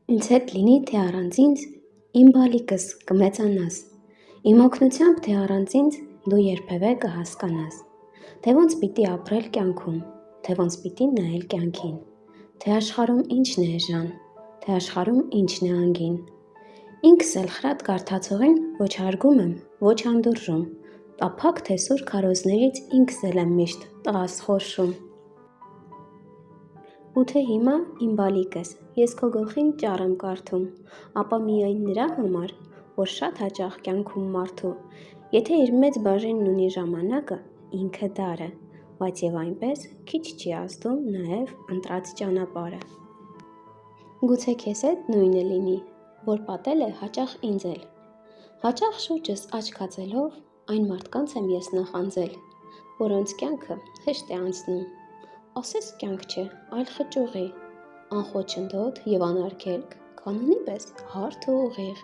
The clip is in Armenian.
Ինձ հետ լինի, թե առանց ինձ, իմ բալիկս կմեծանաս, իմ օգնությամբ, թե առանց ինձ, դու երբևէ կհասկանաս, թե ոնց պիտի ապրել կյանքում, թե ոնց պիտի նայել կյանքին, թե աշխարհում ինչն է էժան, թե աշխարհում ինչն է անգին։ Ինքս էլ խրատ կարդացողին ոչ հարգում եմ, ոչ անդուրժում, տափակ թե սուր քարոզներից ինքս էլ եմ միշտ տղաս խորշում։ Ու թե հիմա իմ բալիկս, ես քո գլխին ճառ եմ կարդում, ապա միայն նրա համար, որ շատ հաճախ կյանքում մարդու, եթե իր մեծ բաժինն ունի ժամանակը, ինքը դարը, բայց եւ այնպես քիչ չի ազդում նաեւ ընտրած ճանապարհը։ Գուցե քեզ հետ նույնը լինի, որ պատել է հաճախ ինձ էլ։ Հաճախ շուրջս աչք հացելով այն մարդկանց եմ ես նախանձել, որոնց կյանքը հեշտ է անցնում։ Ասես կյանք չէ, այլ խճուղի, անխոչնդոտ եւ անարգելք, կանոնի պես հարթ ու ուղիղ։